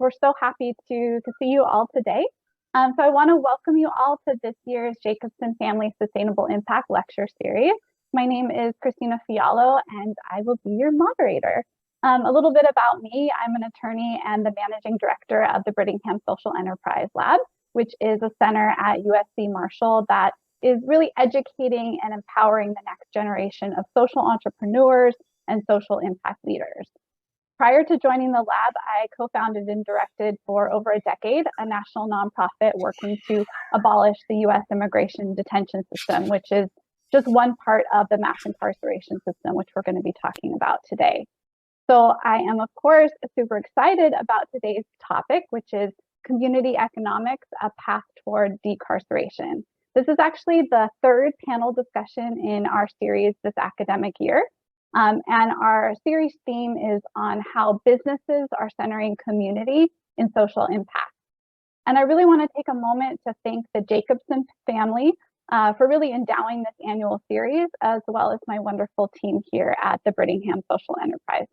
we're so happy to see you all today. So I want to welcome you all to this year's Jacobson Family Sustainable Impact Lecture Series. My name is Christina Fialho, and I will be your moderator. A little bit about me: I'm an attorney and the managing director of the Brittingham Social Enterprise Lab, which is a center at USC Marshall that is really educating and empowering the next generation of social entrepreneurs and social impact leaders. Prior to joining the lab, I co-founded and directed for over a decade a national nonprofit working to abolish the U.S. immigration detention system, which is just one part of the mass incarceration system, which we're going to be talking about today. So I am, of course, super excited about today's topic, which is community economics, a path toward decarceration. This is actually the third panel discussion in our series this academic year. And our series theme is on how businesses are centering community in social impact. And I really want to take a moment to thank the Jacobson family for really endowing this annual series, as well as my wonderful team here at the Brittingham Social Enterprise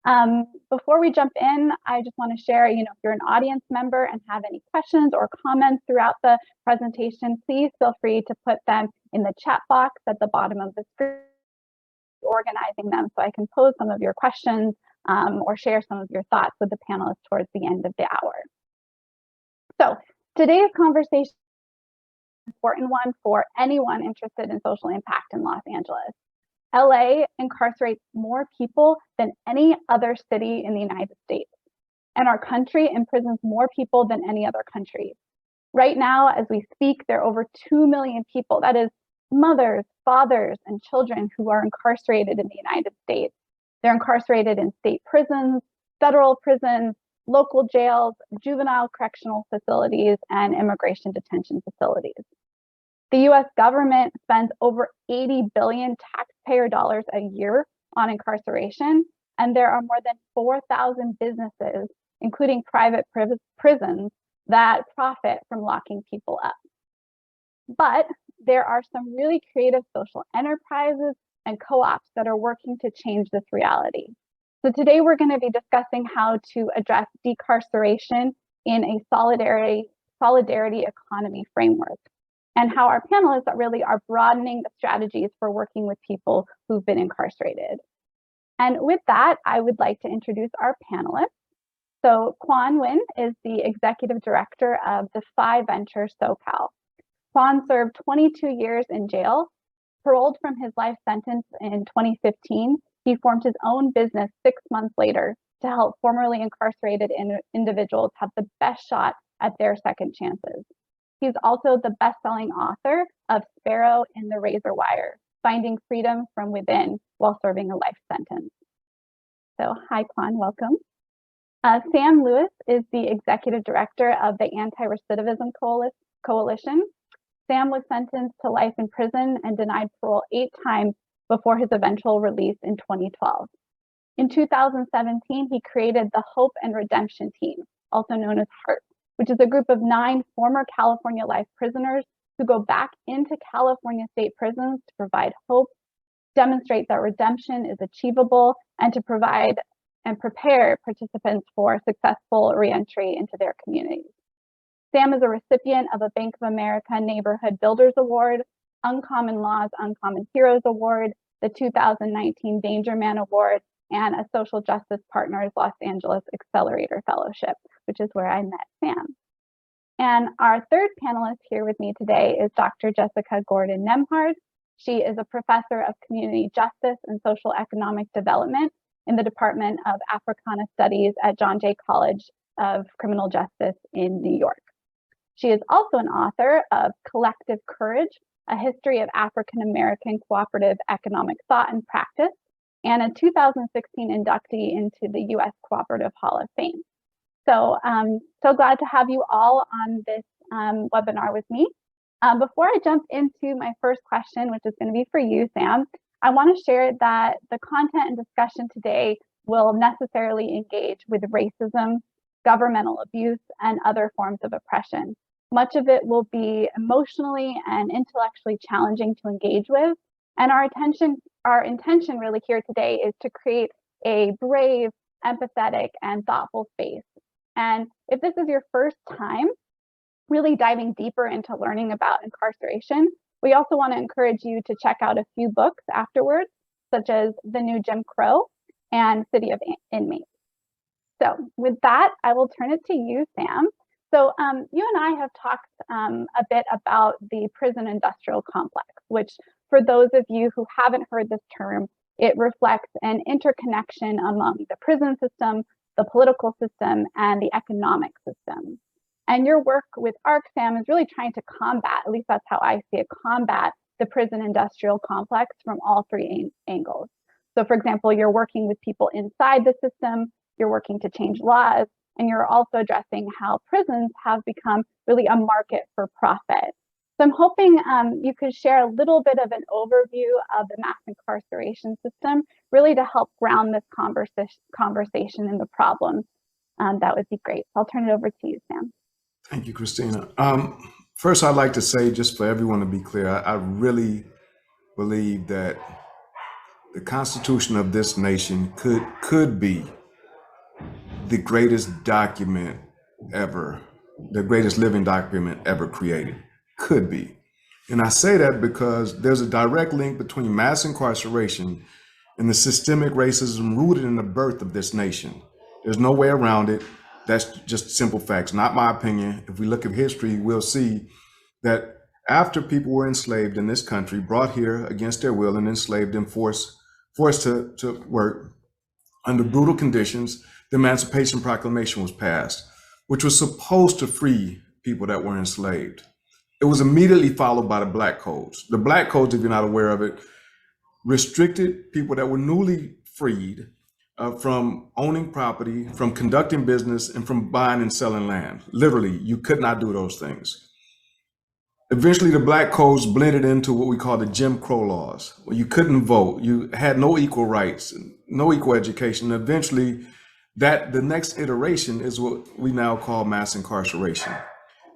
Lab. Before we jump in, I just want to share, if you're an audience member and have any questions or comments throughout the presentation, please feel free to put them in the chat box at the bottom of the screen, organizing them so I can pose some of your questions or share some of your thoughts with the panelists towards the end of the hour. So today's conversation is an important one for anyone interested in social impact in Los Angeles. LA incarcerates more people than any other city in the United States, and our country imprisons more people than any other country. Right now, as we speak, there are over 2 million people, that is mothers, fathers, and children, who are incarcerated in the United States. They're incarcerated in state prisons, federal prisons, local jails, juvenile correctional facilities, and immigration detention facilities. The US government spends over 80 billion taxpayer dollars a year on incarceration, and there are more than 4,000 businesses, including private prisons, that profit from locking people up. But there are some really creative social enterprises and co-ops that are working to change this reality. So today we're going to be discussing how to address decarceration in a solidarity economy framework, and how our panelists really are broadening the strategies for working with people who've been incarcerated. And with that, I would like to introduce our panelists. So Quan Huynh is the executive director of Defy Venture SoCal. Quan served 22 years in jail. Paroled from his life sentence in 2015, he formed his own business 6 months later to help formerly incarcerated individuals have the best shot at their second chances. He's also the best-selling author of Sparrow in the Razor Wire, Finding Freedom from Within while serving a life sentence. So hi, Quan, welcome. Sam Lewis is the executive director of the Anti-Recidivism Coalition. Sam was sentenced to life in prison and denied parole 8 times before his eventual release in 2012. In 2017, he created the Hope and Redemption Team, also known as HART, which is a group of 9 former California life prisoners who go back into California state prisons to provide hope, demonstrate that redemption is achievable, and to provide and prepare participants for successful reentry into their communities. Sam is a recipient of a Bank of America Neighborhood Builders Award, Uncommon Laws, Uncommon Heroes Award, the 2019 Danger Man Award, and a Social Justice Partners Los Angeles Accelerator Fellowship, which is where I met Sam. And our third panelist here with me today is Dr. Jessica Gordon-Nembhard. She is a professor of community justice and social economic development in the Department of Africana Studies at John Jay College of Criminal Justice in New York. She is also an author of Collective Courage, a history of African American cooperative economic thought and practice, and a 2016 inductee into the U.S. Cooperative Hall of Fame. So so glad to have you all on this webinar with me. Before I jump into my first question, which is going to be for you, Sam, I want to share that the content and discussion today will necessarily engage with racism, governmental abuse, and other forms of oppression. Much of it will be emotionally and intellectually challenging to engage with, and our intention really here today is to create a brave, empathetic, and thoughtful space And if this is your first time really diving deeper into learning about incarceration, we also want to encourage you to check out a few books afterwards, such as The New Jim Crow and City of Inmates. So with that, I will turn it to you, Sam. So you and I have talked a bit about the prison industrial complex, which for those of you who haven't heard this term, it reflects an interconnection among the prison system, the political system, and the economic system. And your work with ARC, Sam, is really trying to combat, at least that's how I see it, combat the prison industrial complex from all three angles. So for example, you're working with people inside the system, you're working to change laws, and you're also addressing how prisons have become really a market for profit. So I'm hoping you could share a little bit of an overview of the mass incarceration system, really to help ground this conversation in the problem. That would be great. So I'll turn it over to you, Sam. Thank you, Christina. First, I'd like to say, just for everyone to be clear, I really believe that the Constitution of this nation could be the greatest document ever, the greatest living document ever created. Could be. And I say that because there's a direct link between mass incarceration and the systemic racism rooted in the birth of this nation. There's no way around it. That's just simple facts, not my opinion. If we look at history, we'll see that after people were enslaved in this country, brought here against their will and enslaved and forced to work under brutal conditions, the Emancipation Proclamation was passed, which was supposed to free people that were enslaved. It was immediately followed by the Black Codes. The Black Codes, if you're not aware of it, restricted people that were newly freed from owning property, from conducting business, and from buying and selling land. Literally, you could not do those things. Eventually, the Black Codes blended into what we call the Jim Crow laws, where you couldn't vote, you had no equal rights, no equal education. Eventually, the next iteration is what we now call mass incarceration.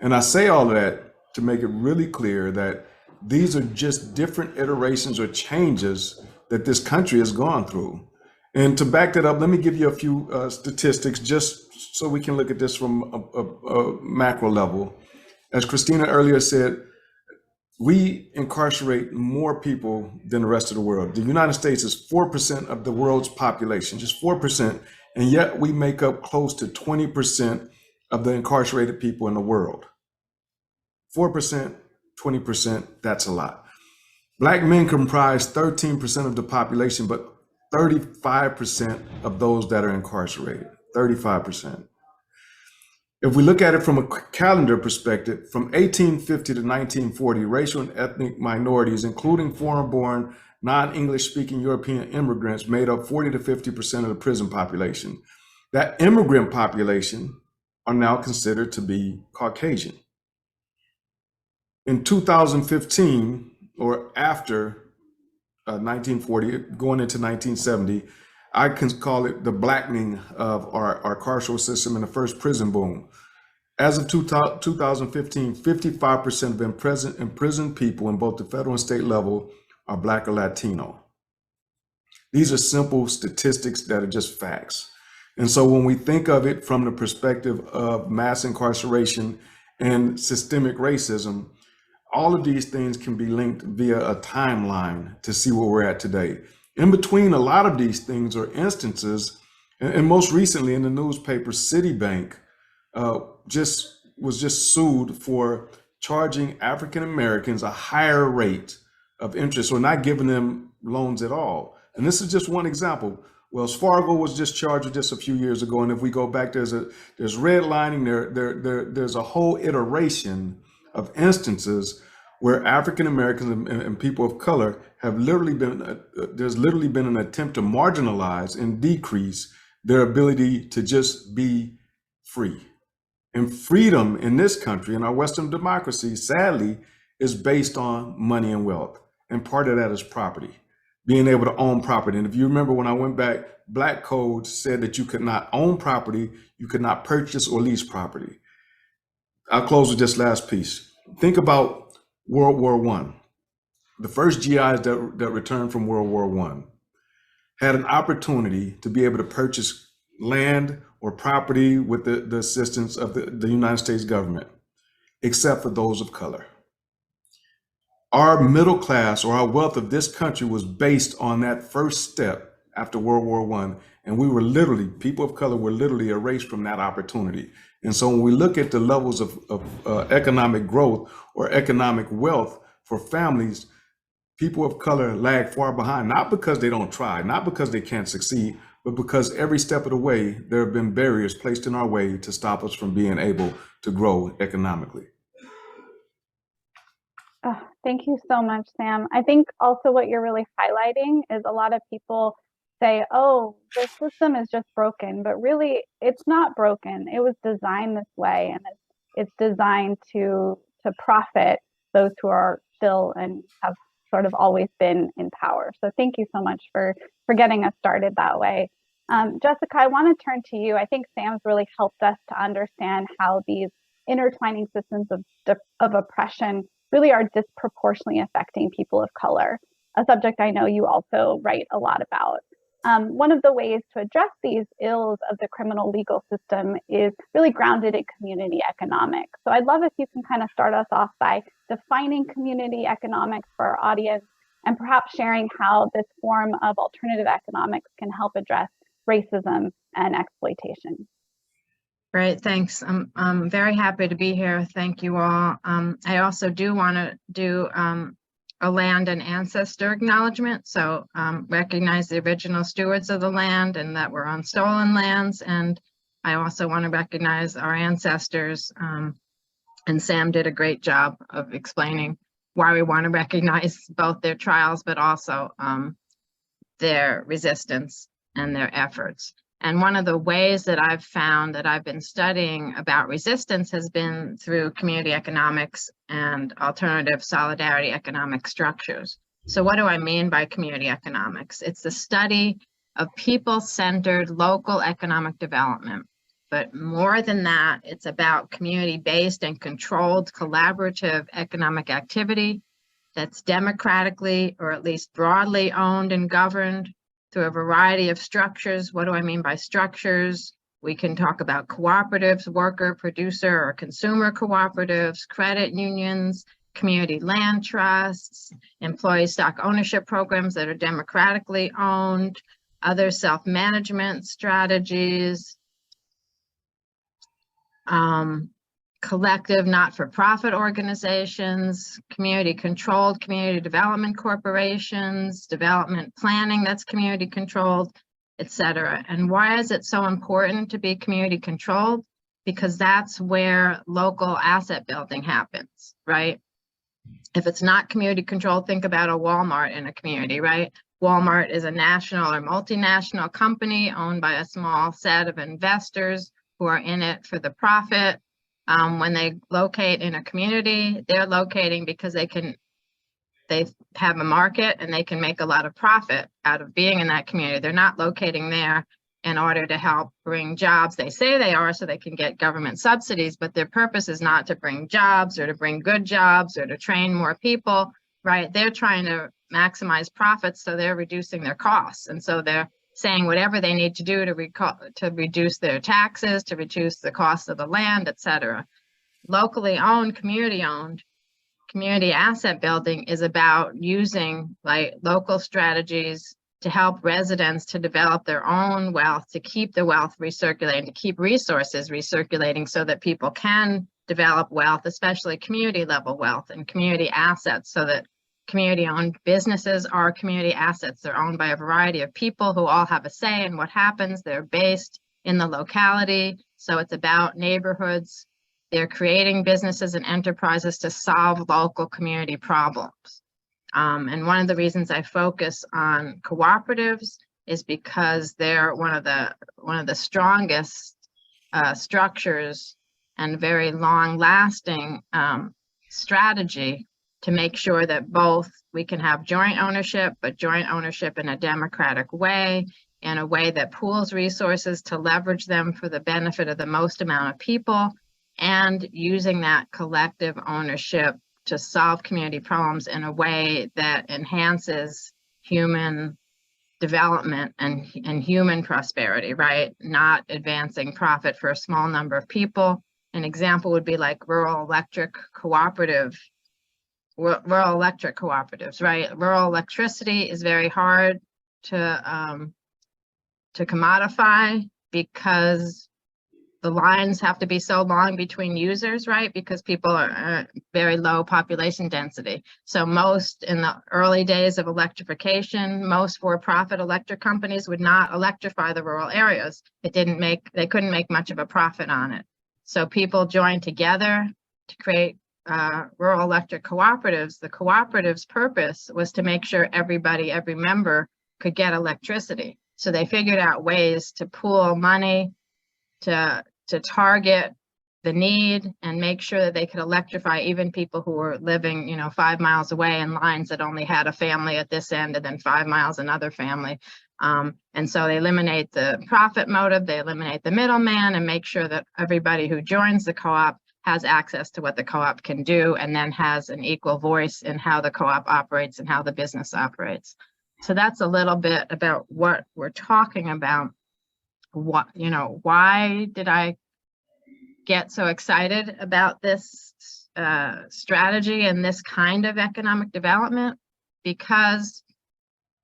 And I say all of that to make it really clear that these are just different iterations or changes that this country has gone through. And to back that up, let me give you a few statistics just so we can look at this from a macro level. As Christina earlier said, we incarcerate more people than the rest of the world. The United States is 4% of the world's population, just 4%, and yet we make up close to 20% of the incarcerated people in the world. 4%, 20%, that's a lot. Black men comprise 13% of the population, but 35% of those that are incarcerated, 35%. If we look at it from a calendar perspective, from 1850 to 1940, racial and ethnic minorities, including foreign-born, non-English speaking European immigrants, made up 40 to 50% of the prison population. That immigrant population are now considered to be Caucasian. In 2015, or after 1940, going into 1970, I can call it the blackening of our carceral system and the first prison boom. As of 2015, 55% of imprisoned people in both the federal and state level are Black or Latino. These are simple statistics that are just facts. And so when we think of it from the perspective of mass incarceration and systemic racism, all of these things can be linked via a timeline to see where we're at today. In between a lot of these things are instances, and most recently in the newspaper, Citibank was just sued for charging African Americans a higher rate of interest or not giving them loans at all. And this is just one example. Wells Fargo was just charged with this a few years ago, and if we go back, there's redlining. There's a whole iteration of instances where African Americans and people of color have literally there's literally been an attempt to marginalize and decrease their ability to just be free. And freedom in this country, in our Western democracy, sadly, is based on money and wealth. And part of that is property, being able to own property. And if you remember when I went back, Black codes said that you could not own property, you could not purchase or lease property. I'll close with this last piece. Think about World War I. The first GIs that returned from World War I had an opportunity to be able to purchase land or property with the assistance of the United States government, except for those of color. Our middle class or our wealth of this country was based on that first step after World War I. And we were literally, people of color were literally erased from that opportunity. And so when we look at the levels of economic growth or economic wealth for families, people of color lag far behind, not because they don't try, not because they can't succeed, but because every step of the way, there have been barriers placed in our way to stop us from being able to grow economically. Oh, thank you so much, Sam. I think also what you're really highlighting is a lot of people say, oh, the system is just broken, but really it's not broken. It was designed this way, and it's designed to profit those who are still and have sort of always been in power. So thank you so much for getting us started that way. Jessica, I want to turn to you. I think Sam's really helped us to understand how these intertwining systems of oppression really are disproportionately affecting people of color, a subject I know you also write a lot about. One of the ways to address these ills of the criminal legal system is really grounded in community economics. So I'd love if you can kind of start us off by defining community economics for our audience and perhaps sharing how this form of alternative economics can help address racism and exploitation. Great, thanks. I'm very happy to be here. Thank you all. I also do want to do a land and ancestor acknowledgement. So recognize the original stewards of the land and that we're on stolen lands. And I also want to recognize our ancestors. And Sam did a great job of explaining why we want to recognize both their trials, but also their resistance and their efforts. And one of the ways that I've found that I've been studying about resistance has been through community economics and alternative solidarity economic structures. So what do I mean by community economics? It's the study of people-centered local economic development. But more than that, it's about community-based and controlled collaborative economic activity that's democratically or at least broadly owned and governed through a variety of structures. What do I mean by structures? We can talk about cooperatives, worker, producer, or consumer cooperatives, credit unions, community land trusts, employee stock ownership programs that are democratically owned, other self-management strategies, collective not-for-profit organizations, community-controlled community development corporations, development planning that's community-controlled, etc. And why is it so important to be community-controlled? Because that's where local asset building happens, right? If it's not community-controlled, think about a Walmart in a community, right? Walmart is a national or multinational company owned by a small set of investors who are in it for the profit. When they locate in a community, they're locating because they have a market and they can make a lot of profit out of being in that community. They're not locating there in order to help bring jobs. They say they are so they can get government subsidies, but their purpose is not to bring jobs or to bring good jobs or to train more people, right? They're trying to maximize profits, so they're reducing their costs. And so they're saying whatever they need to do to reduce their taxes, to reduce the cost of the land, etc. Locally owned, community asset building is about using local strategies to help residents to develop their own wealth, to keep the wealth recirculating, to keep resources recirculating so that people can develop wealth, especially community level wealth and community assets, so that community-owned businesses are community assets. They're owned by a variety of people who all have a say in what happens. They're based in the locality, so it's about neighborhoods. They're creating businesses and enterprises to solve local community problems. And one of the reasons I focus on cooperatives is because they're one of the strongest structures and very long-lasting strategy to make sure that both we can have joint ownership, but joint ownership in a democratic way, in a way that pools resources to leverage them for the benefit of the most amount of people, and using that collective ownership to solve community problems in a way that enhances human development and human prosperity, right? Not advancing profit for a small number of people. An example would be like rural electric cooperatives, right? Rural electricity is very hard to commodify because the lines have to be so long between users, right? Because people are very low population density. So most in the early days of electrification, most for-profit electric companies would not electrify the rural areas. They couldn't make much of a profit on it. So people joined together to create rural electric cooperatives. The cooperative's purpose was to make sure every member could get electricity. So they figured out ways to pool money, to target the need and make sure that they could electrify even people who were living, 5 miles away in lines that only had a family at this end and then 5 miles another family. And so they eliminate the profit motive, they eliminate the middleman, and make sure that everybody who joins the co-op has access to what the co-op can do and then has an equal voice in how the co-op operates and how the business operates. So that's a little bit about what we're talking about. Why did I get so excited about this strategy and this kind of economic development? Because,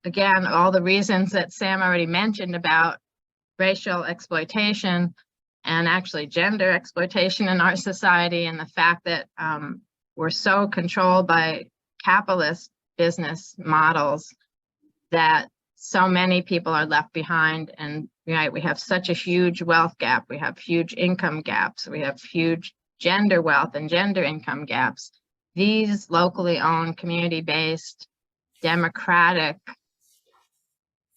again, all the reasons that Sam already mentioned about racial exploitation and actually gender exploitation in our society, and the fact that we're so controlled by capitalist business models that so many people are left behind. And we have such a huge wealth gap, we have huge income gaps, we have huge gender wealth and gender income gaps. These locally owned, community-based, democratic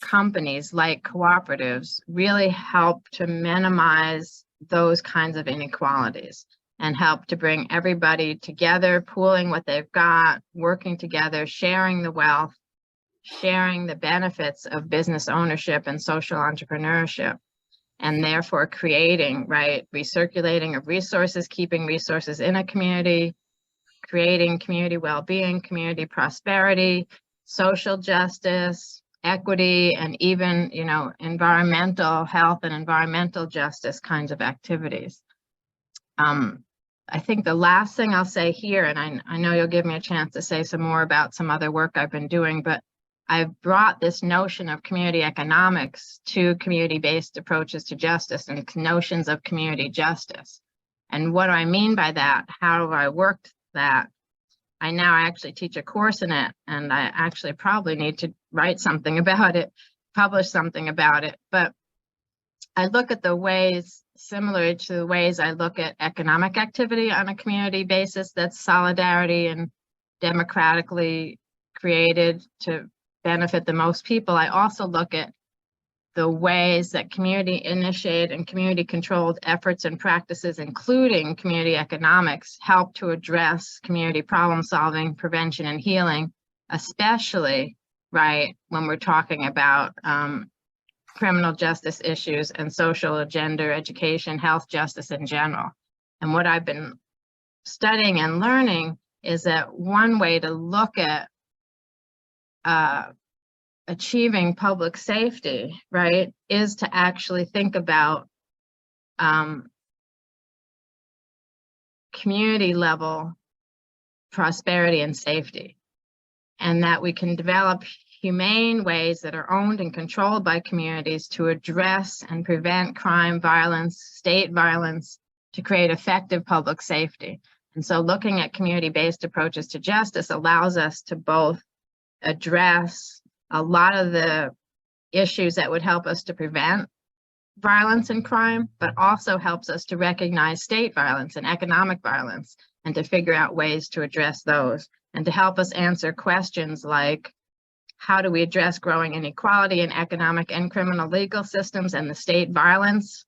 companies like cooperatives really help to minimize those kinds of inequalities and help to bring everybody together, pooling what they've got, working together, sharing the wealth, sharing the benefits of business ownership and social entrepreneurship, and therefore creating, recirculating of resources, keeping resources in a community, creating community well-being, community prosperity, social justice, equity, and even, environmental health and environmental justice kinds of activities. I think the last thing I'll say here, and I know you'll give me a chance to say some more about some other work I've been doing, but I've brought this notion of community economics to community-based approaches to justice and notions of community justice. And what do I mean by that? How have I worked that? I now actually teach a course in it, and I actually probably need to write something about it, publish something about it. But I look at the ways, similar to the ways I look at economic activity on a community basis, that's solidarity and democratically created to benefit the most people. I also look at the ways that community initiated and community controlled efforts and practices, including community economics, help to address community problem solving, prevention, and healing, especially when we're talking about criminal justice issues and social, gender, education, health justice in general. And what I've been studying and learning is that one way to look at achieving public safety, is to actually think about community level prosperity and safety, and that we can develop humane ways that are owned and controlled by communities to address and prevent crime, violence, state violence, to create effective public safety. And so looking at community-based approaches to justice allows us to both address a lot of the issues that would help us to prevent violence and crime, but also helps us to recognize state violence and economic violence and to figure out ways to address those, and to help us answer questions like, how do we address growing inequality in economic and criminal legal systems and the state violence,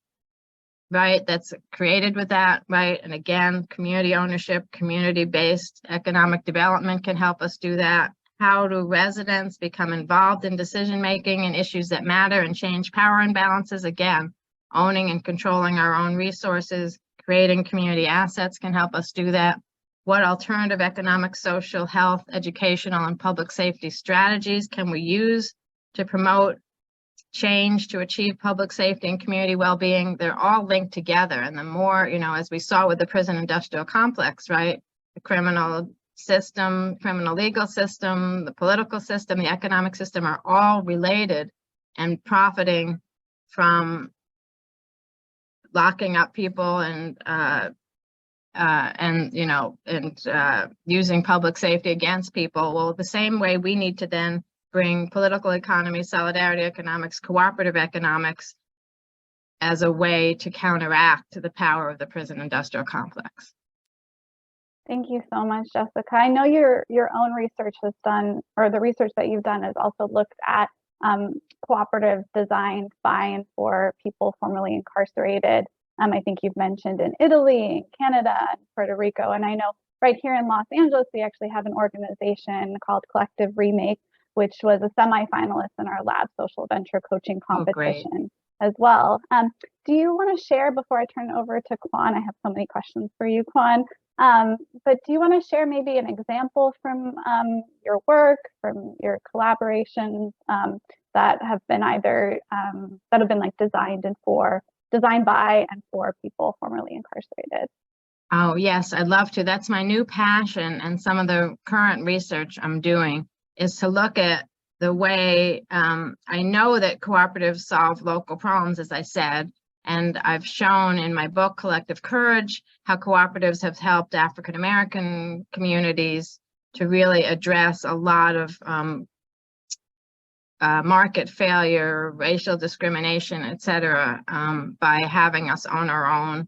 that's created with that, And again, community ownership, community-based economic development can help us do that. How do residents become involved in decision-making and issues that matter and change power imbalances? Again, owning and controlling our own resources, creating community assets can help us do that. What alternative economic, social, health, educational, and public safety strategies can we use to promote change, to achieve public safety and community well-being, they're all linked together. And the more, as we saw with the prison industrial complex, right? The criminal system, criminal legal system, the political system, the economic system are all related and profiting from locking up people and using public safety against people. Well, the same way we need to then bring political economy, solidarity economics, cooperative economics as a way to counteract the power of the prison industrial complex. Thank you so much, Jessica. I know your own research has done, or the research that you've done has also looked at cooperatives designed by and for people formerly incarcerated. I think you've mentioned in Italy, Canada, and Puerto Rico. And I know right here in Los Angeles, we actually have an organization called Collective Remake, which was a semi-finalist in our lab social venture coaching competition as well. Do you want to share, before I turn it over to Quan, I have so many questions for you, Quan, but do you want to share maybe an example from your work, from your collaborations that have been either, that have been like designed by and for people formerly incarcerated? Oh, yes, I'd love to. That's my new passion, and some of the current research I'm doing is to look at the way I know that cooperatives solve local problems, as I said, and I've shown in my book, Collective Courage, how cooperatives have helped African American communities to really address a lot of market failure, racial discrimination, et cetera, by having us on our own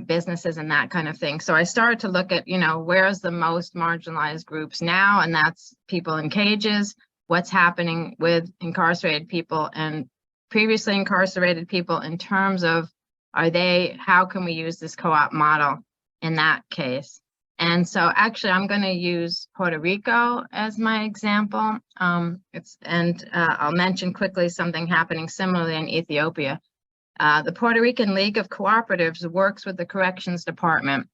businesses and that kind of thing. So I started to look at, where's the most marginalized groups now, and that's people in cages, what's happening with incarcerated people and previously incarcerated people in terms of, how can we use this co-op model in that case? And so actually I'm going to use Puerto Rico as my example. I'll mention quickly something happening similarly in Ethiopia. The Puerto Rican League of Cooperatives works with the Corrections Department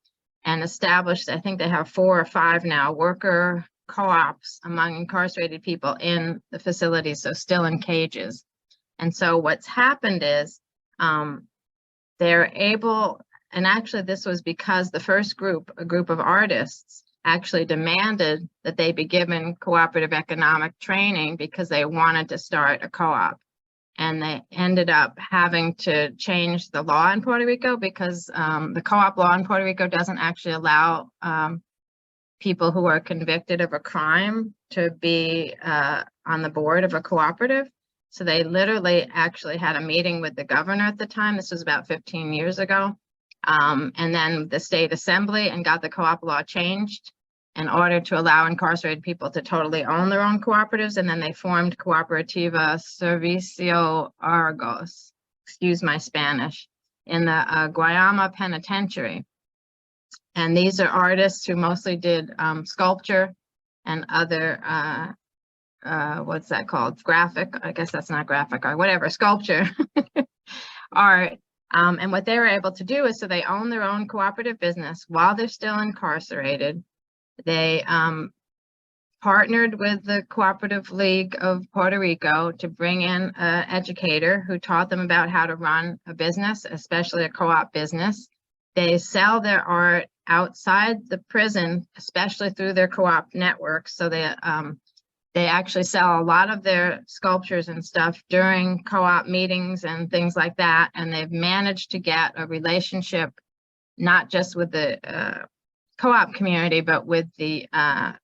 and established, I think they have 4 or 5 now, worker co-ops among incarcerated people in the facilities, so still in cages. And so what's happened is they're able, and actually this was because the first group, a group of artists, actually demanded that they be given cooperative economic training because they wanted to start a co-op. And they ended up having to change the law in Puerto Rico because the co-op law in Puerto Rico doesn't actually allow people who are convicted of a crime to be on the board of a cooperative. So they literally actually had a meeting with the governor at the time. This was about 15 years ago. And then the state assembly, and got the co-op law changed in order to allow incarcerated people to totally own their own cooperatives. And then they formed Cooperativa Servicio Argos, excuse my Spanish, in the Guayama Penitentiary. And these are artists who mostly did sculpture and other, what's that called? Graphic, I guess that's not graphic art, whatever, sculpture art. And what they were able to do is, so they own their own cooperative business while they're still incarcerated. They partnered with the Cooperative League of Puerto Rico to bring in an educator who taught them about how to run a business, especially a co-op business. They sell their art outside the prison, especially through their co-op networks. So they actually sell a lot of their sculptures and stuff during co-op meetings and things like that. And they've managed to get a relationship, not just with the co-op community, but with the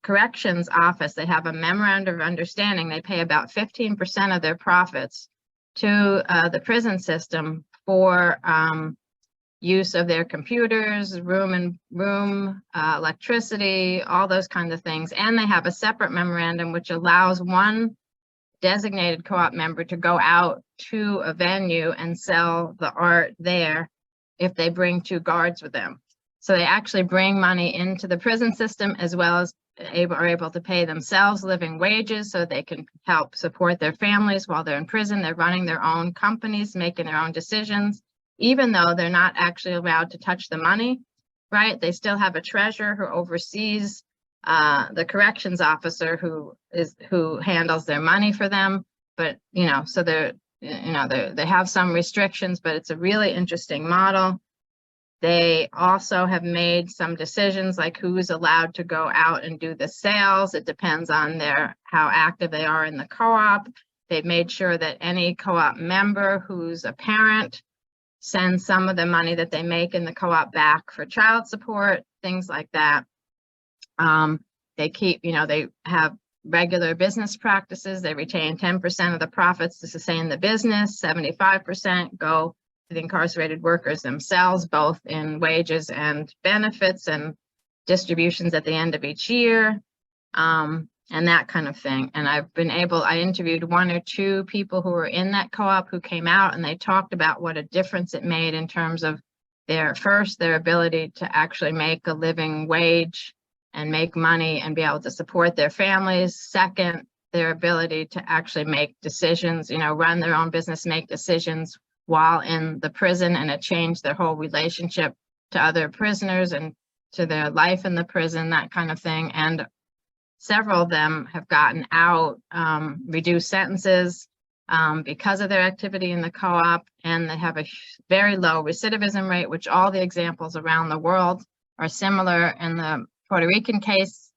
corrections office. They have a memorandum of understanding. They pay about 15% of their profits to the prison system for use of their computers, room electricity, all those kinds of things. And they have a separate memorandum which allows one designated co-op member to go out to a venue and sell the art there if they bring 2 guards with them. So they actually bring money into the prison system, as well as are able to pay themselves living wages so they can help support their families while they're in prison. They're running their own companies, making their own decisions, even though they're not actually allowed to touch the money, right? They still have a treasurer who oversees the corrections officer who handles their money for them. but so they have some restrictions, but it's a really interesting model. They also have made some decisions like who's allowed to go out and do the sales. It depends on how active they are in the co-op. They've made sure that any co-op member who's a parent sends some of the money that they make in the co-op back for child support, things like that. They keep, they have regular business practices. They retain 10% of the profits to sustain the business. 75% go to the incarcerated workers themselves, both in wages and benefits and distributions at the end of each year, and that kind of thing. And I interviewed 1 or 2 people who were in that co-op who came out, and they talked about what a difference it made in terms of their ability to actually make a living wage and make money and be able to support their families. Second, their ability to actually make decisions, run their own business, make decisions while in the prison, and it changed their whole relationship to other prisoners and to their life in the prison, that kind of thing. And several of them have gotten out, reduced sentences because of their activity in the co-op, and they have a very low recidivism rate, which all the examples around the world are similar. In the Puerto Rican case,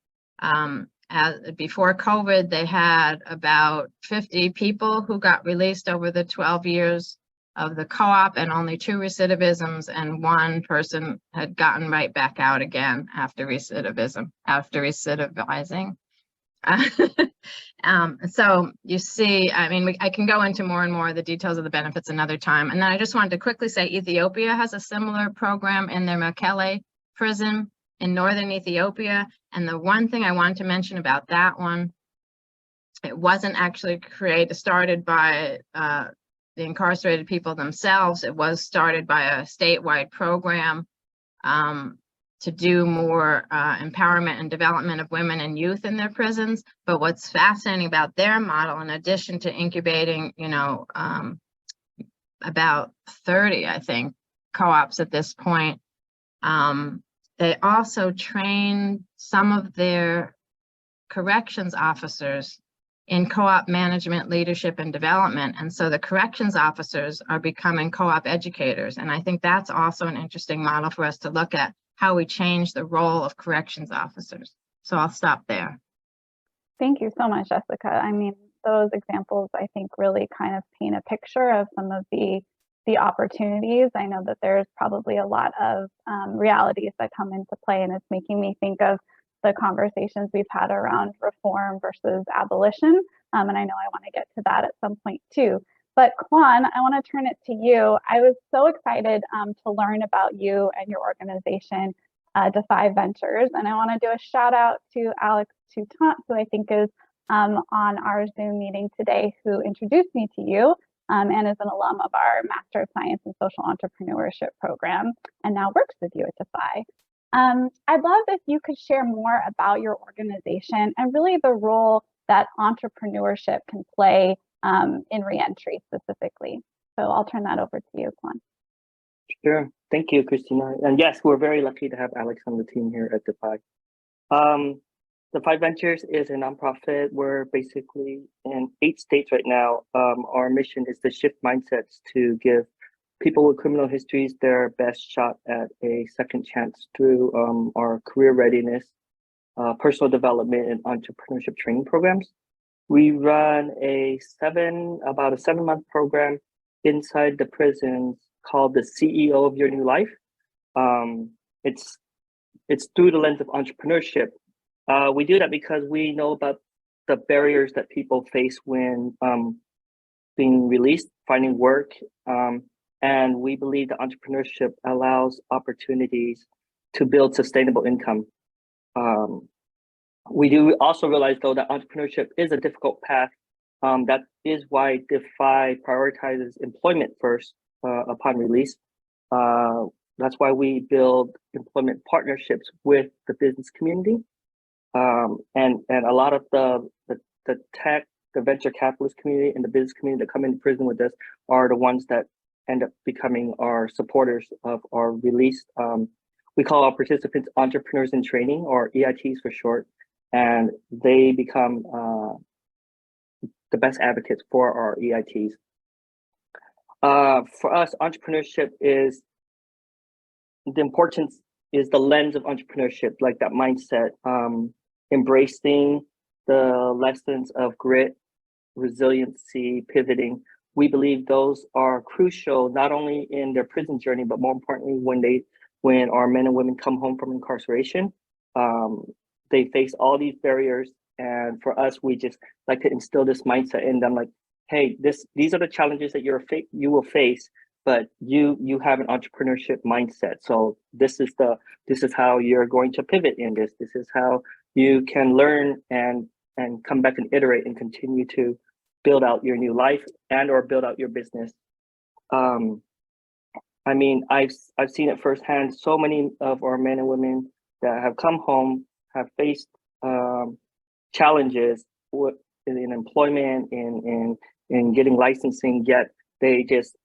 before COVID, they had about 50 people who got released over the 12 years of the co-op, and only 2 recidivisms, and 1 person had gotten right back out again after recidivizing. So you see, I can go into more and more of the details of the benefits another time. And then I just wanted to quickly say Ethiopia has a similar program in their Mekelle prison in northern Ethiopia. And the one thing I wanted to mention about that one, it wasn't actually started by the incarcerated people themselves. It was started by a statewide program to do more empowerment and development of women and youth in their prisons. But what's fascinating about their model, in addition to incubating, about 30, I think, co-ops at this point, they also train some of their corrections officers in co-op management, leadership, and development. And so the corrections officers are becoming co-op educators. And I think that's also an interesting model for us to look at, how we change the role of corrections officers. So I'll stop there. Thank you so much, Jessica. Those examples, I think, really kind of paint a picture of some of the opportunities. I know that there's probably a lot of realities that come into play, and it's making me think of the conversations we've had around reform versus abolition. And I know I want to get to that at some point too. But Quan, I want to turn it to you. I was so excited to learn about you and your organization, Defy Ventures. And I want to do a shout out to Alex Toutant, who I think is on our Zoom meeting today, who introduced me to you and is an alum of our Master of Science in Social Entrepreneurship program and now works with you at Defy. I'd love if you could share more about your organization and really the role that entrepreneurship can play in reentry specifically. So I'll turn that over to you, Quan. Sure. Thank you, Christina. And yes, we're very lucky to have Alex on the team here at Defy. Defy Ventures is a nonprofit. We're basically in 8 states right now. Our mission is to shift mindsets to give people with criminal histories their best shot at a second chance through our career readiness, personal development, and entrepreneurship training programs. We run about a 7-month program inside the prisons called the CEO of Your New Life. It's through the lens of entrepreneurship. We do that because we know about the barriers that people face when being released, finding work, and we believe that entrepreneurship allows opportunities to build sustainable income. We do also realize, though, that entrepreneurship is a difficult path. That is why Defy prioritizes employment first upon release. That's why we build employment partnerships with the business community. And a lot of the tech, the venture capitalist community, and the business community that come into prison with us are the ones that end up becoming our supporters of our release. We call our participants entrepreneurs in training, or EITs for short. And they become the best advocates for our EITs. For us, entrepreneurship is the importance is the lens of entrepreneurship, like that mindset, embracing the lessons of grit, resiliency, pivoting. We believe those are crucial, not only in their prison journey, but more importantly, when our men and women come home from incarceration. They face all these barriers. And for us, we just like to instill this mindset in them, like, hey, these are the challenges that you will face, but you have an entrepreneurship mindset. So this is how you're going to pivot in this. This is how you can learn and come back and iterate and continue to build out your new life and or build out your business. I mean, I've seen it firsthand. So many of our men and women that have come home have faced challenges in employment, in getting licensing, yet they just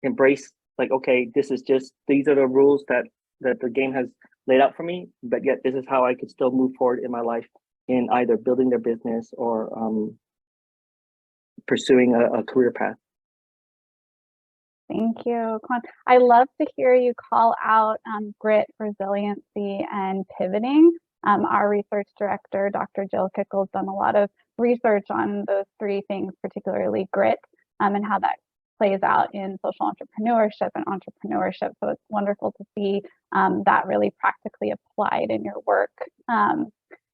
embrace, like, okay, these are the rules that the game has laid out for me, but yet this is how I could still move forward in my life in either building their business or pursuing a career path. Thank you, Quan. I love to hear you call out grit, resiliency, and pivoting. Our research director, Dr. Jill Kickle, has done a lot of research on those three things, particularly grit, and how that plays out in social entrepreneurship and entrepreneurship. So it's wonderful to see that really practically applied in your work. And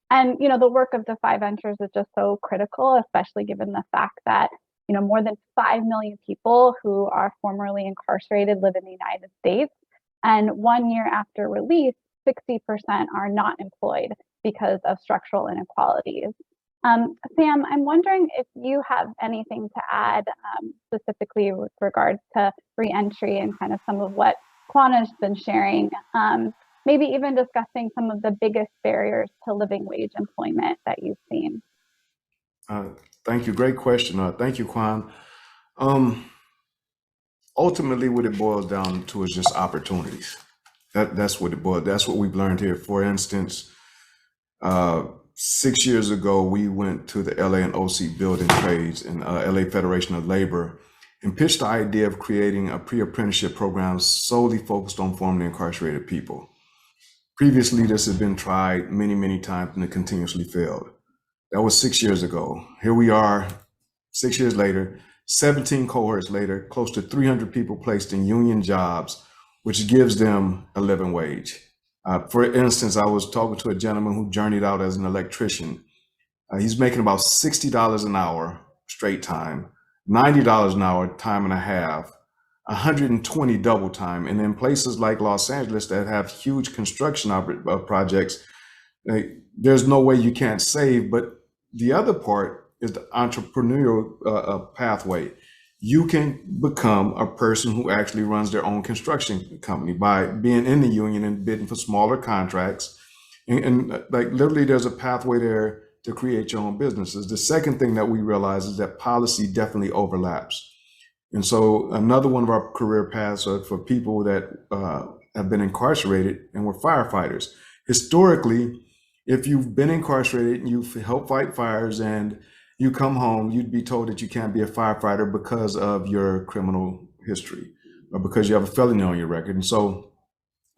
the work of Defy Ventures is just so critical, especially given the fact that more than 5 million people who are formerly incarcerated live in the United States, and 1 year after release, 60% are not employed because of structural inequalities. Sam, I'm wondering if you have anything to add specifically with regards to reentry and kind of some of what Quan has been sharing, maybe even discussing some of the biggest barriers to living wage employment that you've seen. Thank you. Great question. Thank you, Quan. Ultimately, what it boils down to is just opportunities. That's what it boils. That's what we've learned here. For instance, 6 years ago, we went to the LA and OC Building Trades and LA Federation of Labor and pitched the idea of creating a pre-apprenticeship program solely focused on formerly incarcerated people. Previously, this had been tried many, many times and it continuously failed. That was 6 years ago. Here we are, 6 years later, 17 cohorts later, close to 300 people placed in union jobs, which gives them a living wage. For instance, I was talking to a gentleman who journeyed out as an electrician. He's making about $60 an hour straight time, $90 an hour time and a half, 120 double time. And in places like Los Angeles that have huge construction projects, there's no way you can't save. But the other part is the entrepreneurial pathway. You can become a person who actually runs their own construction company by being in the union and bidding for smaller contracts. And like literally there's a pathway there to create your own businesses. The second thing that we realize is that policy definitely overlaps. And so another one of our career paths are for people that have been incarcerated and were firefighters. Historically, if you've been incarcerated and you've helped fight fires and you come home, you'd be told that you can't be a firefighter because of your criminal history or because you have a felony on your record. And so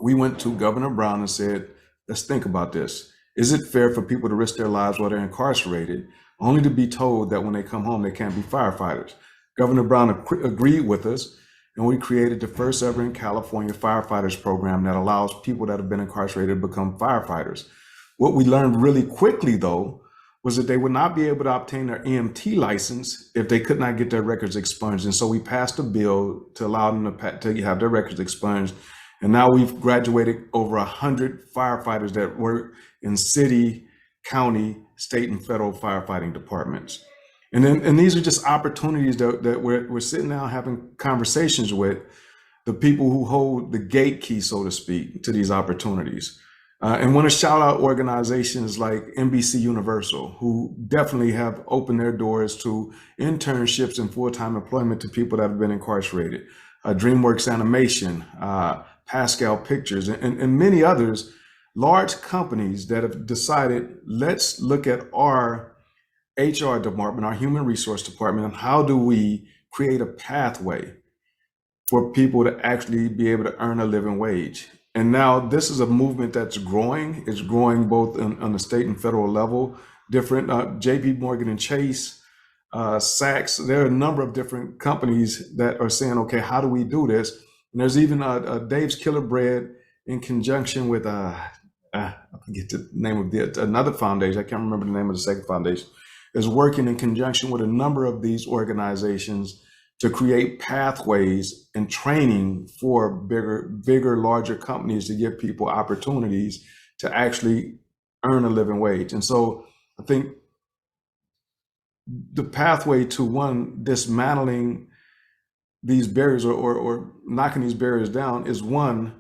we went to Governor Brown and said, let's think about this. Is it fair for people to risk their lives while they're incarcerated, only to be told that when they come home, they can't be firefighters? Governor Brown agreed with us, and we created the first ever in California firefighters program that allows people that have been incarcerated to become firefighters. What we learned really quickly, though, was that they would not be able to obtain their EMT license if they could not get their records expunged. And so we passed a bill to allow them to have their records expunged. And now we've graduated over 100 firefighters that work in city, county, state, and federal firefighting departments. And these are just opportunities that we're sitting down having conversations with the people who hold the gate key, so to speak, to these opportunities. And want to shout out organizations like NBC Universal, who definitely have opened their doors to internships and full-time employment to people that have been incarcerated. DreamWorks Animation, Pascal Pictures, and many others, large companies that have decided, let's look at our HR department, our human resource department, and how do we create a pathway for people to actually be able to earn a living wage. And now this is a movement that's growing. It's growing both on the state and federal level. Different JP Morgan and Chase, Saks, there are a number of different companies that are saying, okay, how do we do this? And there's even Dave's Killer Bread in conjunction with, I forget the name of another foundation, I can't remember the name of the second foundation, is working in conjunction with a number of these organizations to create pathways and training for bigger, larger companies to give people opportunities to actually earn a living wage. And so I think the pathway to one, dismantling these barriers or knocking these barriers down is one,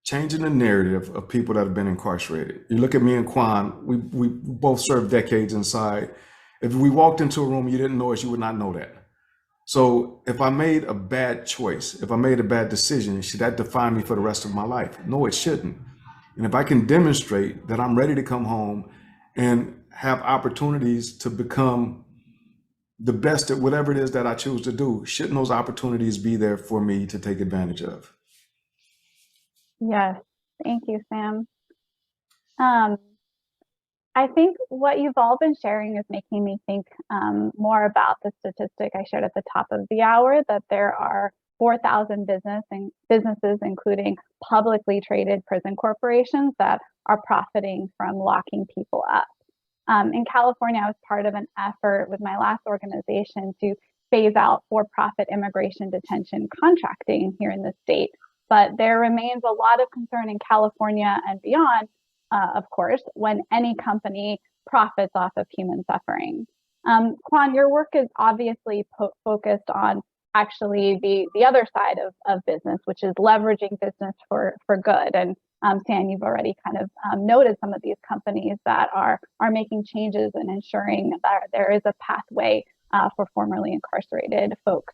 changing the narrative of people that have been incarcerated. You look at me and Quan, we both served decades inside. If we walked into a room, you didn't know us, you would not know that. So if I made a bad choice, if I made a bad decision, should that define me for the rest of my life? No, it shouldn't. And if I can demonstrate that I'm ready to come home and have opportunities to become the best at whatever it is that I choose to do, shouldn't those opportunities be there for me to take advantage of? Yes, thank you, Sam. I think what you've all been sharing is making me think more about the statistic I shared at the top of the hour, that there are 4,000 businesses, including publicly traded prison corporations, that are profiting from locking people up. In California, I was part of an effort with my last organization to phase out for-profit immigration detention contracting here in the state. But there remains a lot of concern in California and beyond, of course, when any company profits off of human suffering. Quan, your work is obviously focused on actually the other side of business, which is leveraging business for good. And Sam, you've already kind of noted some of these companies that are making changes and ensuring that there is a pathway for formerly incarcerated folks.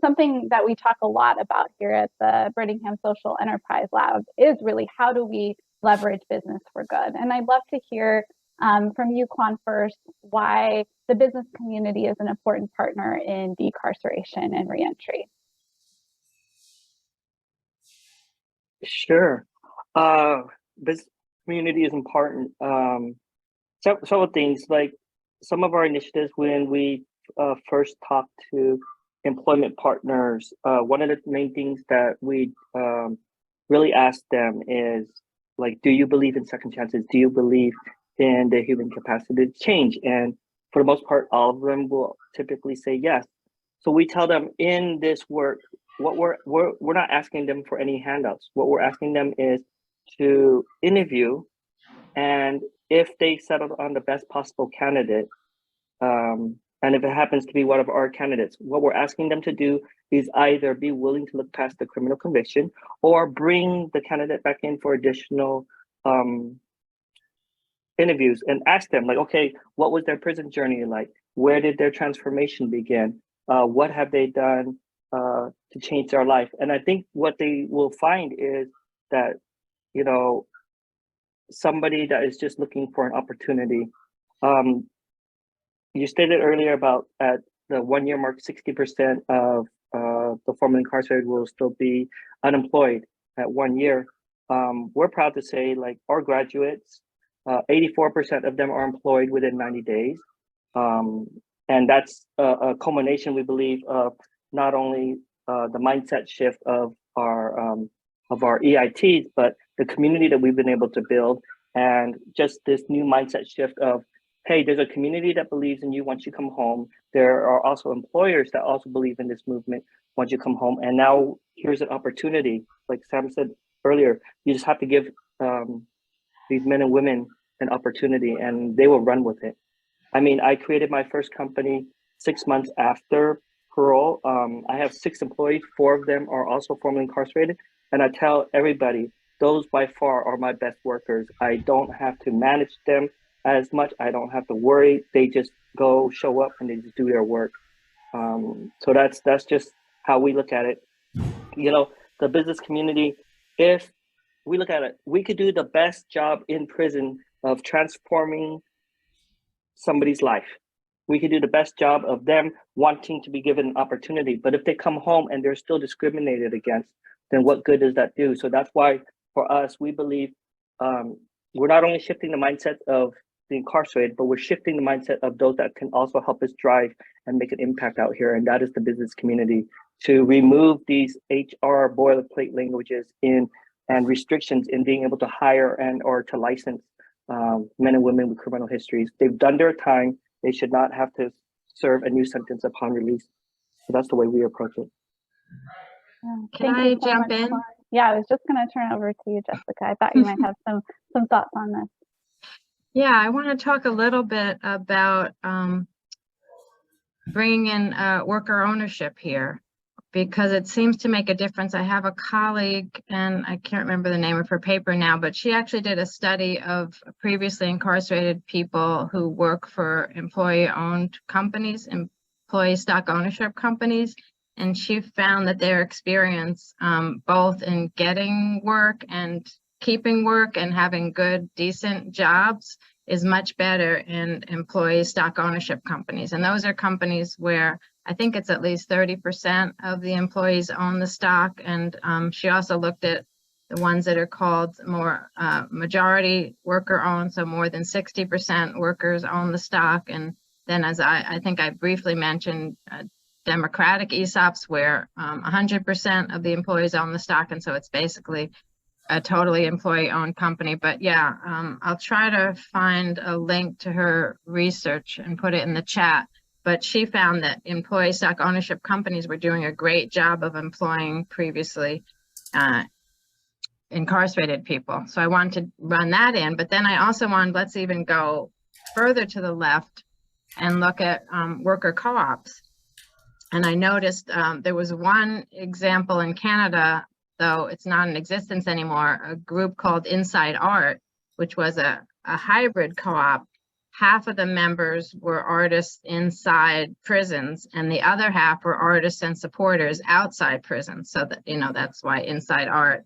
Something that we talk a lot about here at the Brittingham Social Enterprise Lab is really how do we leverage business for good? And I'd love to hear from you, Quan, first, why the business community is an important partner in decarceration and reentry. Sure. Business community is important. Several things, like some of our initiatives when we first talked to employment partners, one of the main things that we really asked them is, like, do you believe in second chances? Do you believe in the human capacity to change? And for the most part, all of them will typically say yes. So we tell them in this work, what we're not asking them for any handouts. What we're asking them is to interview, and if they settle on the best possible candidate, and if it happens to be one of our candidates, what we're asking them to do is either be willing to look past the criminal conviction or bring the candidate back in for additional interviews and ask them, like, okay, what was their prison journey like? Where did their transformation begin? What have they done to change their life? And I think what they will find is that, you know, somebody that is just looking for an opportunity. You stated earlier about at the 1 year mark, 60% of the formerly incarcerated will still be unemployed at 1 year. We're proud to say, like, our graduates, 84% of them are employed within 90 days. And that's a culmination, we believe, of not only the mindset shift of our EITs, but the community that we've been able to build, and just this new mindset shift of, hey, there's a community that believes in you once you come home. There are also employers that also believe in this movement once you come home. And now here's an opportunity. Like Sam said earlier, you just have to give these men and women an opportunity and they will run with it. I mean, I created my first company 6 months after parole. I have 6 employees, 4 of them are also formerly incarcerated. And I tell everybody, those by far are my best workers. I don't have to manage them as much. I don't have to worry. They just go show up and they just do their work. So that's just how we look at it. You know, the business community, if we look at it, we could do the best job in prison of transforming somebody's life. We can do the best job of them wanting to be given an opportunity. But if they come home and they're still discriminated against, then what good does that do? So that's why for us, we believe we're not only shifting the mindset of the incarcerated, but we're shifting the mindset of those that can also help us drive and make an impact out here. And that is the business community, to remove these HR boilerplate languages and restrictions in being able to hire and or to license men and women with criminal histories. They've done their time. They should not have to serve a new sentence upon release. So that's the way we approach it. Can I jump in? Yeah, I was just going to turn over to you, Jessica. I thought you might have some thoughts on this. Yeah, I want to talk a little bit about bringing in worker ownership here, because it seems to make a difference. I have a colleague, and I can't remember the name of her paper now, but she actually did a study of previously incarcerated people who work for employee-owned companies, employee stock ownership companies, and she found that their experience both in getting work and keeping work and having good, decent jobs is much better in employee stock ownership companies. And those are companies where I think it's at least 30% of the employees own the stock. And she also looked at the ones that are called more majority worker owned, so more than 60% workers own the stock. And then, as I think I briefly mentioned, democratic ESOPs where 100% of the employees own the stock. And so it's basically a totally employee-owned company. But yeah, I'll try to find a link to her research and put it in the chat. But she found that employee stock ownership companies were doing a great job of employing previously incarcerated people. So I wanted to run that in, but then I also wanted, let's even go further to the left and look at worker co-ops. And I noticed there was one example in Canada, though it's not in existence anymore, a group called Inside Art, which was a hybrid co-op. Half of the members were artists inside prisons, and the other half were artists and supporters outside prisons. So that, that's why Inside Art,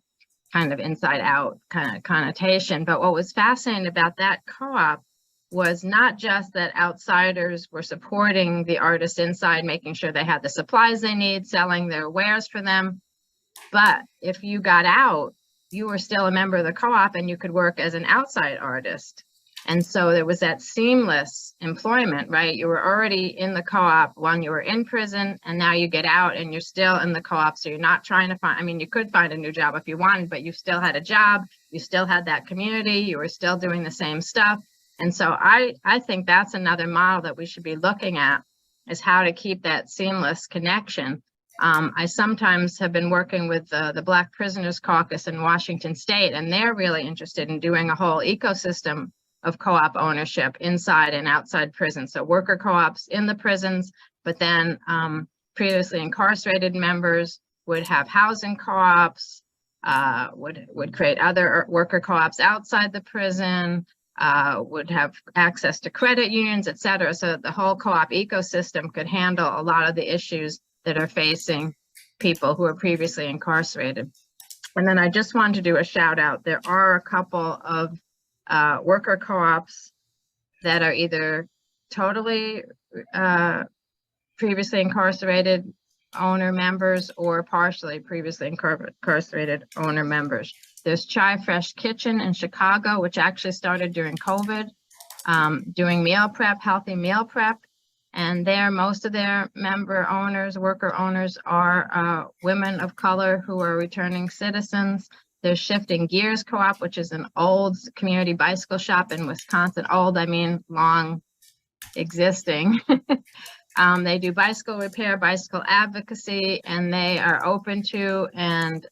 kind of inside out kind of connotation. But what was fascinating about that co-op was not just that outsiders were supporting the artists inside, making sure they had the supplies they need, selling their wares for them. But if you got out, you were still a member of the co-op and you could work as an outside artist. And so there was that seamless employment, right? You were already in the co-op when you were in prison, and now you get out and you're still in the co-op. So you're not trying to find, I mean, you could find a new job if you wanted, but you still had a job, you still had that community, you were still doing the same stuff. And so I think that's another model that we should be looking at, is how to keep that seamless connection. I sometimes have been working with the Black Prisoners Caucus in Washington State, and they're really interested in doing a whole ecosystem of co-op ownership inside and outside prison. So worker co-ops in the prisons, but then previously incarcerated members would have housing co-ops, would create other worker co-ops outside the prison, would have access to credit unions, et cetera. So the whole co-op ecosystem could handle a lot of the issues that are facing people who are previously incarcerated. And then I just wanted to do a shout out. There are a couple of worker co-ops that are either totally previously incarcerated owner members or partially previously incarcerated owner members. There's Chai Fresh Kitchen in Chicago, which actually started during COVID, doing meal prep, healthy meal prep. And most of their member owners, worker owners, are women of color who are returning citizens. There's Shifting Gears Co-op, which is an old community bicycle shop in Wisconsin. Old, I mean long existing. They do bicycle repair, bicycle advocacy, and they are open to and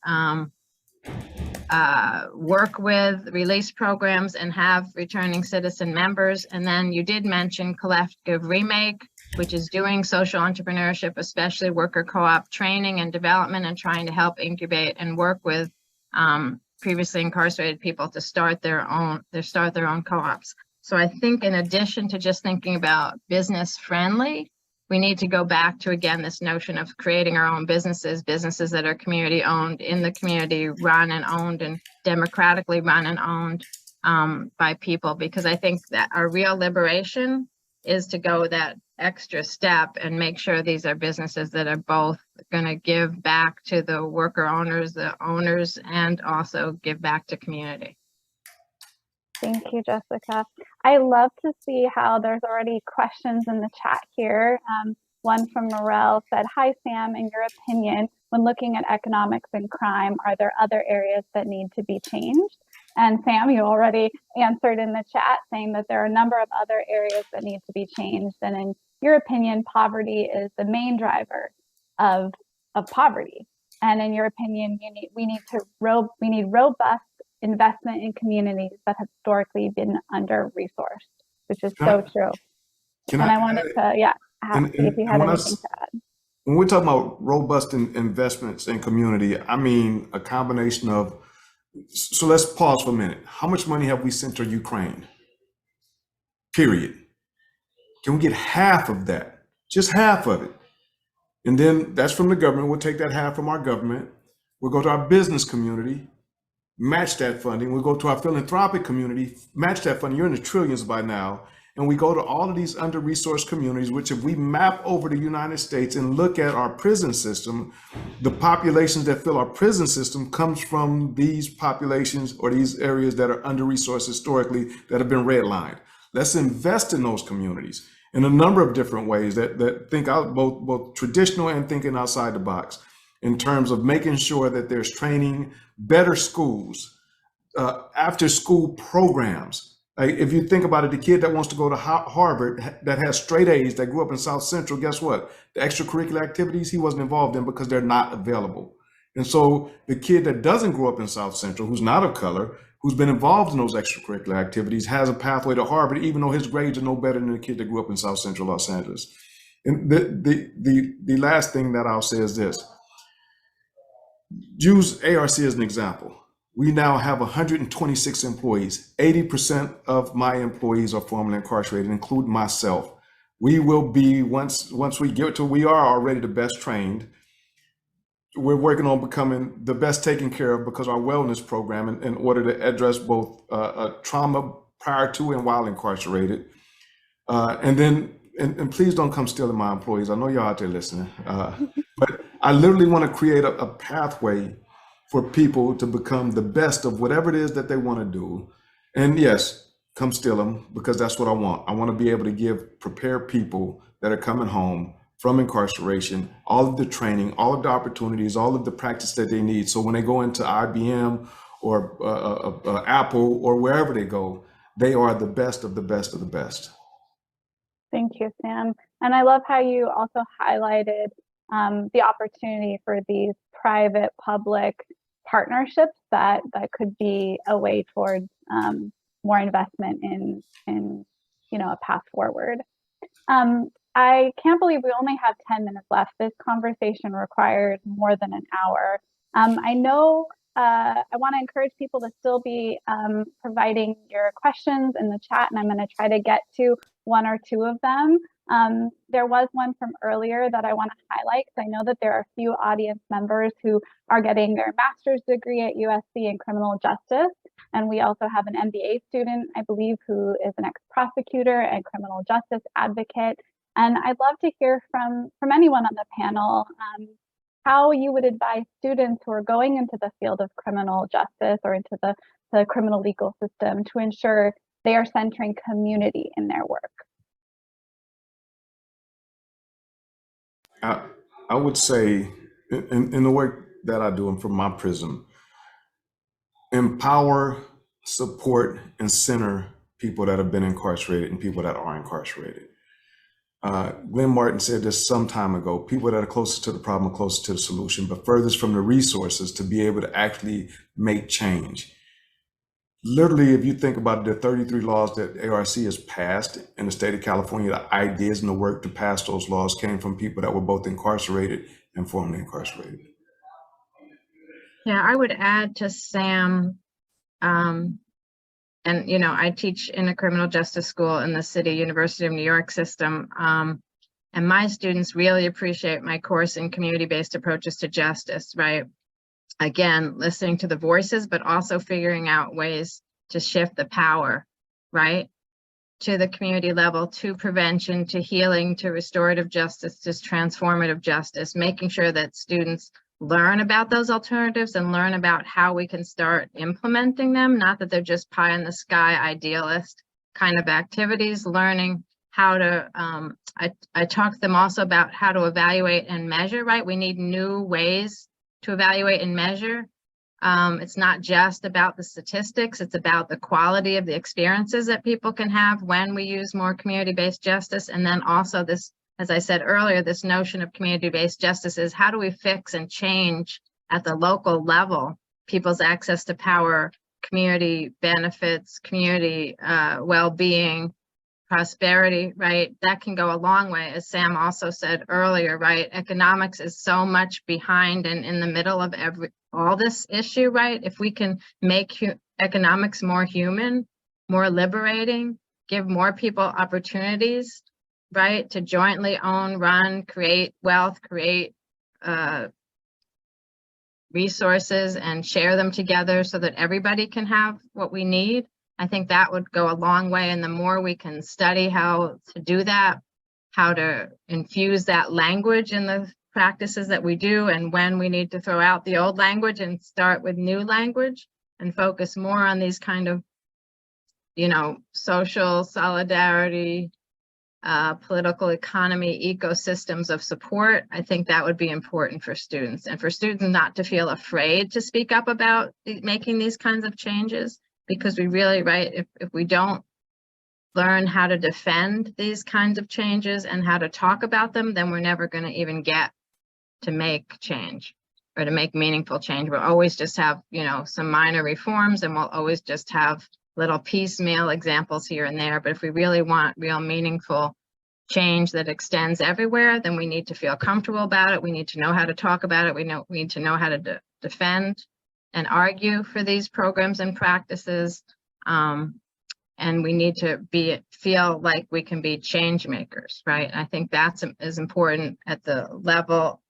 work with release programs and have returning citizen members. And then you did mention Collective Remake, which is doing social entrepreneurship, especially worker co-op training and development, and trying to help incubate and work with previously incarcerated people to start their own co-ops. So I think in addition to just thinking about business friendly, we need to go back to, again, this notion of creating our own businesses that are community owned, in the community, run and owned, and democratically run and owned by people, because I think that our real liberation is to go that extra step and make sure these are businesses that are both going to give back to the worker owners, the owners, and also give back to community. Thank you, Jessica. I love to see how there's already questions in the chat here. One from Morel said, "Hi, Sam, in your opinion, when looking at economics and crime, are there other areas that need to be changed?" And Sam, you already answered in the chat saying that there are a number of other areas that need to be changed. And in your opinion, poverty is the main driver of poverty. And in your opinion, we need robust investment in communities that have historically been under-resourced, which is so true. And I wanted to, see if you had anything to add. When we're talking about robust investments in community, I mean a combination of, so let's pause for a minute. How much money have we sent to Ukraine? Period. Can we get half of that? Just half of it. And then that's from the government. We'll take that half from our government. We'll go to our business community, match that funding. We'll go to our philanthropic community, match that funding. You're in the trillions by now. And we go to all of these under-resourced communities, which if we map over the United States and look at our prison system, the populations that fill our prison system comes from these populations or these areas that are under-resourced historically that have been redlined. Let's invest in those communities in a number of different ways that think out both traditional and thinking outside the box in terms of making sure that there's training, better schools, after school programs. Like if you think about it, the kid that wants to go to Harvard that has straight A's that grew up in South Central, guess what? The extracurricular activities he wasn't involved in because they're not available. And so the kid that doesn't grow up in South Central, who's not of color, who's been involved in those extracurricular activities, has a pathway to Harvard, even though his grades are no better than the kid that grew up in South Central Los Angeles. And the last thing that I'll say is this. Use ARC as an example. We now have 126 employees. 80% of my employees are formerly incarcerated, including myself. We will be, once we get to, we are already the best trained. We're working on becoming the best taken care of because our wellness program in order to address both trauma prior to and while incarcerated. And please don't come stealing my employees. I know you're out there listening. But I literally want to create a pathway for people to become the best of whatever it is that they want to do. And yes, come steal them because that's what I want. I want to be able to prepare people that are coming home from incarceration, all of the training, all of the opportunities, all of the practice that they need. So when they go into IBM or Apple or wherever they go, they are the best of the best of the best. Thank you, Sam. And I love how you also highlighted the opportunity for these private-public partnerships that could be a way towards more investment in a path forward. I can't believe we only have 10 minutes left. This conversation required more than an hour. I know I want to encourage people to still be providing your questions in the chat, and I'm going to try to get to one or two of them. There was one from earlier that I want to highlight because I know that there are a few audience members who are getting their master's degree at USC in criminal justice. And we also have an MBA student, I believe, who is an ex-prosecutor and criminal justice advocate. And I'd love to hear from anyone on the panel how you would advise students who are going into the field of criminal justice or into the criminal legal system to ensure they are centering community in their work. I would say, in the work that I do and from my prism, empower, support, and center people that have been incarcerated and people that are incarcerated. Glenn Martin said this some time ago, people that are closest to the problem are closest to the solution, but furthest from the resources to be able to actually make change. Literally, if you think about it, there are 33 laws that ARC has passed in the state of California. The ideas and the work to pass those laws came from people that were both incarcerated and formerly incarcerated. Yeah, I would add to Sam, and I teach in a criminal justice school in the City University of New York system, and my students really appreciate my course in community-based approaches to justice, right? Again, listening to the voices, but also figuring out ways to shift the power, right? to the community level, to prevention, to healing, to restorative justice, to transformative justice, making sure that students learn about those alternatives and learn about how we can start implementing them, not that they're just pie in the sky idealist kind of activities, learning how to, I talked to them also about how to evaluate and measure, right? We need new ways to evaluate and measure. It's not just about the statistics, it's about the quality of the experiences that people can have when we use more community-based justice. And then also this, as I said earlier, this notion of community-based justice is how do we fix and change at the local level people's access to power, community benefits, community well-being, prosperity, right? That can go a long way, as Sam also said earlier, right? Economics is so much behind and in the middle of all this issue, right? If we can make economics more human, more liberating, give more people opportunities, right? To jointly own, run, create wealth, create resources and share them together so that everybody can have what we need. I think that would go a long way. And the more we can study how to do that, how to infuse that language in the practices that we do, and when we need to throw out the old language and start with new language and focus more on these kind of, you know, social solidarity, political economy, ecosystems of support, I think that would be important for students, and for students not to feel afraid to speak up about making these kinds of changes. Because we really, right, if we don't learn how to defend these kinds of changes and how to talk about them, then we're never going to even get to make change or to make meaningful change. We'll always just have, you know, some minor reforms, and we'll always just have little piecemeal examples here and there. But if we really want real meaningful change that extends everywhere, then we need to feel comfortable about it. We need to know how to talk about it. We need to know how to defend and argue for these programs and practices, and we need to feel like we can be change makers, right? And I think that's as important at the level,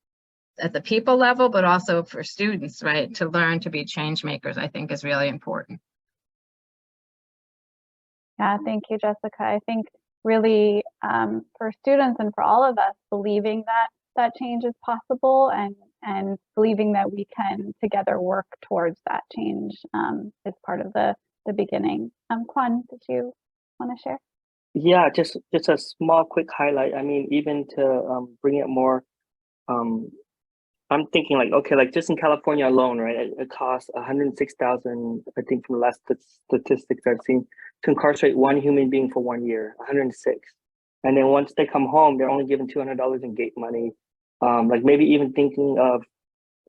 at the people level, but also for students, right? To learn to be change makers, I think is really important. Yeah, thank you, Jessica. I think really for students and for all of us, believing that change is possible and believing that we can together work towards that change is part of the beginning. Quan, did you want to share? Yeah, just a small quick highlight. I mean, even to bring it more, I'm thinking like, okay, like just in California alone, right? It costs $106,000, I think, from the last statistics I've seen, to incarcerate one human being for 1 year, 106. And then once they come home, they're only given $200 in gate money. Like maybe even thinking of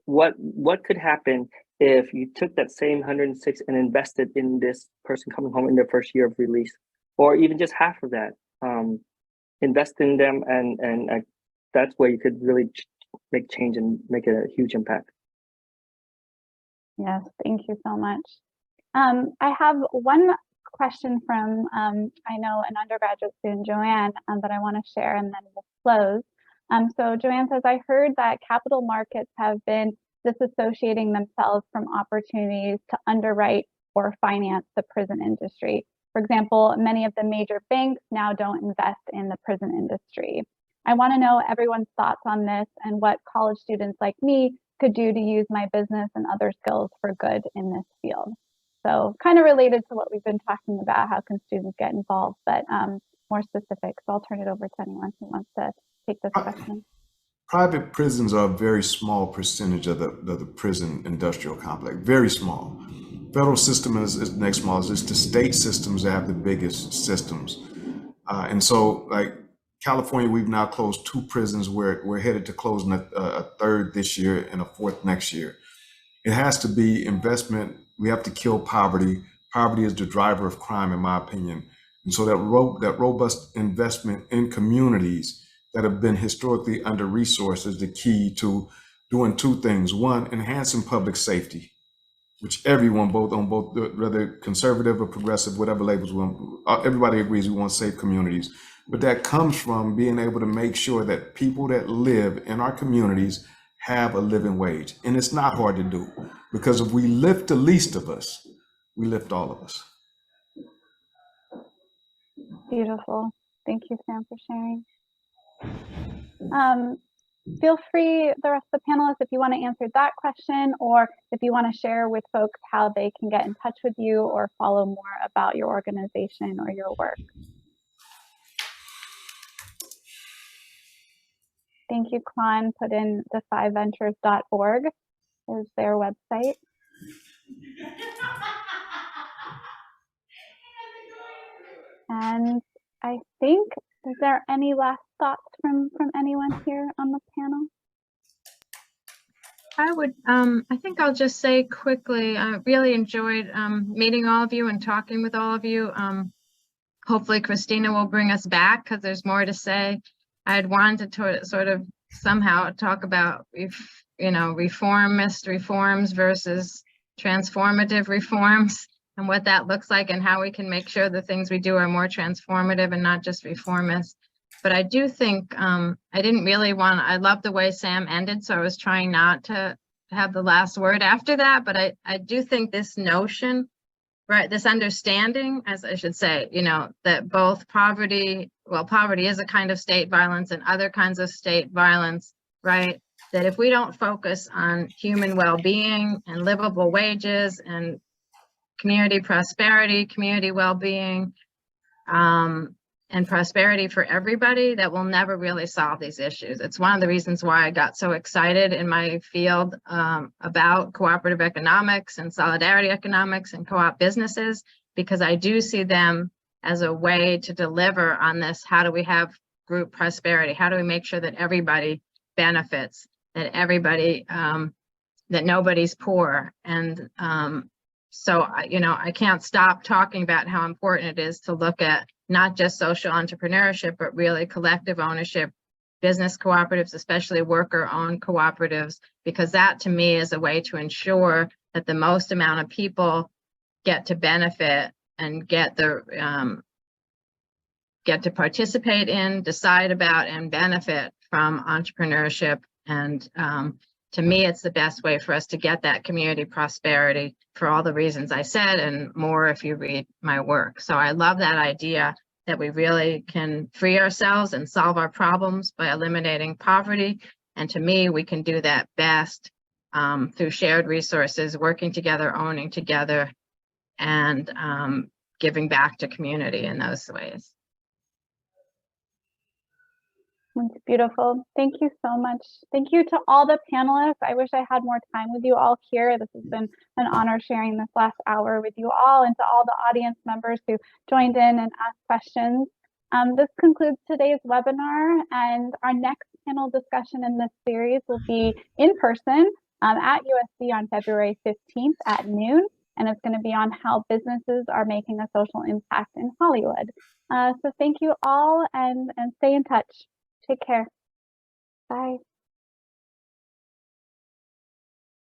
what could happen if you took that same 106 and invested in this person coming home in their first year of release, or even just half of that. Invest in them, and that's where you could really make change and make a huge impact. Yes, thank you so much. I have one question from, I know, an undergraduate student, Joanne, that I want to share, and then we'll close. So Joanne says, I heard that capital markets have been disassociating themselves from opportunities to underwrite or finance the prison industry. For example, many of the major banks now don't invest in the prison industry. I want to know everyone's thoughts on this and what college students like me could do to use my business and other skills for good in this field. So kind of related to what we've been talking about, how can students get involved, but more specific. So I'll turn it over to anyone who wants to take this question. Private prisons are a very small percentage of the prison industrial complex, very small. Federal system is the next smallest. It's the state systems that have the biggest systems. And so like California, we've now closed 2 prisons. We're headed to closing a third this year and a fourth next year. It has to be investment. We have to kill poverty. Poverty is the driver of crime, in my opinion. And so that robust investment in communities that have been historically under-resourced is the key to doing 2 things. One, enhancing public safety, which everyone, whether conservative or progressive, whatever labels we want, everybody agrees we want safe communities. But that comes from being able to make sure that people that live in our communities have a living wage. And it's not hard to do, because if we lift the least of us, we lift all of us. Beautiful. Thank you, Sam, for sharing. Feel free, the rest of the panelists, if you want to answer that question, or if you want to share with folks how they can get in touch with you or follow more about your organization or your work. Thank you, Quan. Put in defyventures.org is their website. And I think, is there any last thoughts from anyone here on the panel? I think I'll just say quickly, I really enjoyed meeting all of you and talking with all of you. Hopefully Christina will bring us back because there's more to say. I had wanted to sort of somehow talk about, reformist reforms versus transformative reforms and what that looks like and how we can make sure the things we do are more transformative and not just reformist. But I do think I didn't really I love the way Sam ended, so I was trying not to have the last word after that. But I do think this notion, right, this understanding, as I should say, that both poverty is a kind of state violence and other kinds of state violence, right? That if we don't focus on human well-being and livable wages and community prosperity, community well-being, and prosperity for everybody, that will never really solve these issues. It's one of the reasons why I got so excited in my field about cooperative economics and solidarity economics and co-op businesses, because I do see them as a way to deliver on this. How do we have group prosperity? How do we make sure that everybody benefits, that everybody, that nobody's poor? And so, I can't stop talking about how important it is to look at not just social entrepreneurship, but really collective ownership, business cooperatives, especially worker-owned cooperatives, because that to me is a way to ensure that the most amount of people get to benefit and get to participate in, decide about, and benefit from entrepreneurship. And to me, it's the best way for us to get that community prosperity for all the reasons I said, and more if you read my work. So I love that idea that we really can free ourselves and solve our problems by eliminating poverty. And to me, we can do that best through shared resources, working together, owning together, and giving back to community in those ways. That's beautiful. Thank you so much. Thank you to all the panelists. I wish I had more time with you all here. This has been an honor sharing this last hour with you all, and to all the audience members who joined in and asked questions. This concludes today's webinar, and our next panel discussion in this series will be in person at USC on February 15th at noon, and it's going to be on how businesses are making a social impact in Hollywood. So thank you all, and stay in touch. Take care. Bye.